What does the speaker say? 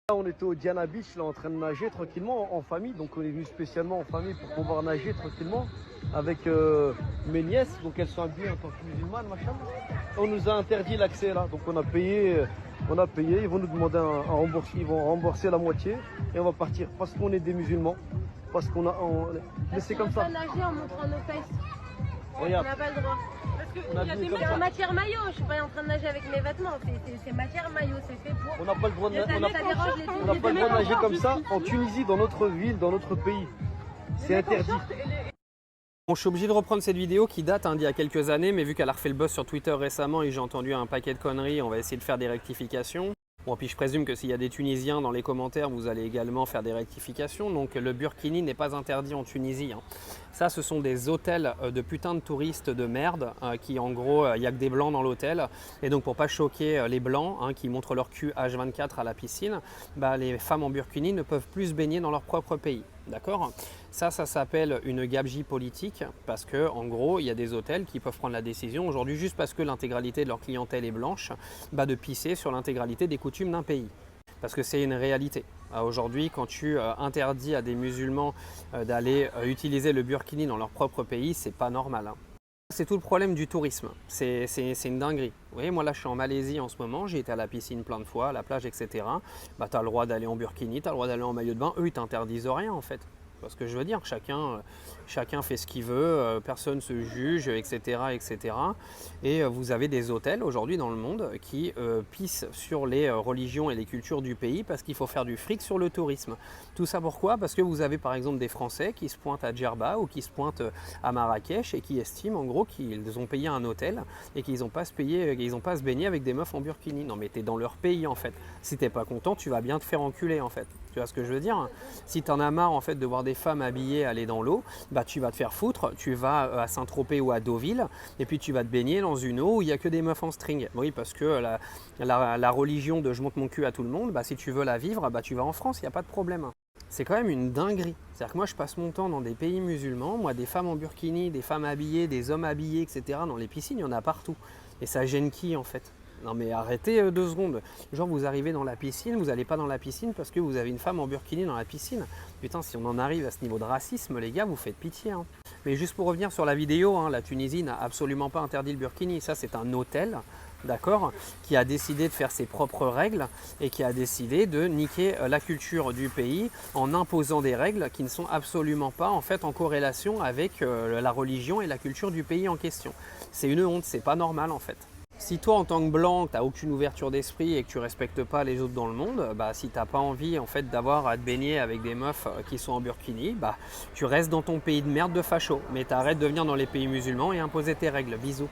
Là, on était au Diana Beach, là, en train de nager tranquillement en famille. Donc, on est venu spécialement en famille pour pouvoir nager tranquillement avec mes nièces. Donc, elles sont habillées en tant que musulmanes, machin. On nous a interdit l'accès là. Donc, on a payé. Ils vont nous demander un remboursement. Ils vont rembourser la moitié et on va partir parce qu'on est des musulmans. Parce qu'on a. Mais c'est comme ça. On n'a pas nager en montrant nos fesses. Regarde. On n'a pas le droit. C'est en matière maillot, je suis pas en train de nager avec mes vêtements, c'est matière maillot, c'est fait pour. On n'a pas le droit de Ça dérange les on n'a pas le droit de nager comme ça en Tunisie, dans notre ville, dans notre pays. C'est interdit. Bon, je suis obligé de reprendre cette vidéo qui date d'il y a quelques années, mais vu qu'elle a refait le buzz sur Twitter récemment et j'ai entendu un paquet de conneries, on va essayer de faire des rectifications. Bon, puis je présume que s'il y a des Tunisiens dans les commentaires, vous allez également faire des rectifications. Donc le burkini n'est pas interdit en Tunisie, hein. Ça, ce sont des hôtels de putain de touristes de merde qui, en gros, il n'y a que des blancs dans l'hôtel. Et donc, pour pas choquer les blancs qui montrent leur cul H24 à la piscine, bah, les femmes en burkini ne peuvent plus se baigner dans leur propre pays. D'accord ? Ça s'appelle une gabegie politique parce que, en gros, il y a des hôtels qui peuvent prendre la décision aujourd'hui, juste parce que l'intégralité de leur clientèle est blanche, bah, de pisser sur l'intégralité des coutumes d'un pays. Parce que c'est une réalité. Aujourd'hui, quand tu interdis à des musulmans d'aller utiliser le burkini dans leur propre pays, c'est pas normal, hein. C'est tout le problème du tourisme, c'est une dinguerie. Vous voyez, moi là je suis en Malaisie en ce moment, j'ai été à la piscine plein de fois, à la plage, etc. Bah, tu as le droit d'aller en burkini, tu as le droit d'aller en maillot de bain, eux ils t'interdisent rien en fait. Parce que je veux dire, chacun fait ce qu'il veut, personne se juge, etc. etc. Et vous avez des hôtels aujourd'hui dans le monde qui pissent sur les religions et les cultures du pays parce qu'il faut faire du fric sur le tourisme. Tout ça pourquoi? Parce que vous avez par exemple des Français qui se pointent à Djerba ou qui se pointent à Marrakech et qui estiment en gros qu'ils ont payé un hôtel et qu'ils n'ont pas à se baigner avec des meufs en burkini. Non mais t'es dans leur pays en fait. Si t'es pas content, tu vas bien te faire enculer en fait. Tu vois ce que je veux dire? Si tu en as marre en fait de voir des femmes habillées aller dans l'eau, bah tu vas te faire foutre, tu vas à Saint-Tropez ou à Deauville et puis tu vas te baigner dans une eau où il n'y a que des meufs en string. Oui, parce que la religion de je monte mon cul à tout le monde, bah si tu veux la vivre, bah tu vas en France, il n'y a pas de problème. C'est quand même une dinguerie. C'est-à-dire que moi je passe mon temps dans des pays musulmans, moi des femmes en burkini, des femmes habillées, des hommes habillés, etc. Dans les piscines, il y en a partout. Et ça gêne qui en fait? Non mais arrêtez 2 secondes. Genre vous arrivez dans la piscine, vous n'allez pas dans la piscine parce que vous avez une femme en burkini dans la piscine. Putain, si on en arrive à ce niveau de racisme, les gars, vous faites pitié, hein. Mais juste pour revenir sur la vidéo, hein, la Tunisie n'a absolument pas interdit le burkini. Ça c'est un hôtel, d'accord, qui a décidé de faire ses propres règles et qui a décidé de niquer la culture du pays en imposant des règles qui ne sont absolument pas en fait en corrélation avec la religion et la culture du pays en question. C'est une honte, c'est pas normal en fait. Si toi en tant que blanc, tu n'as aucune ouverture d'esprit et que tu ne respectes pas les autres dans le monde, bah, si tu n'as pas envie en fait, d'avoir à te baigner avec des meufs qui sont en burkini, bah, tu restes dans ton pays de merde de facho. Mais tu arrêtes de venir dans les pays musulmans et imposer tes règles. Bisous.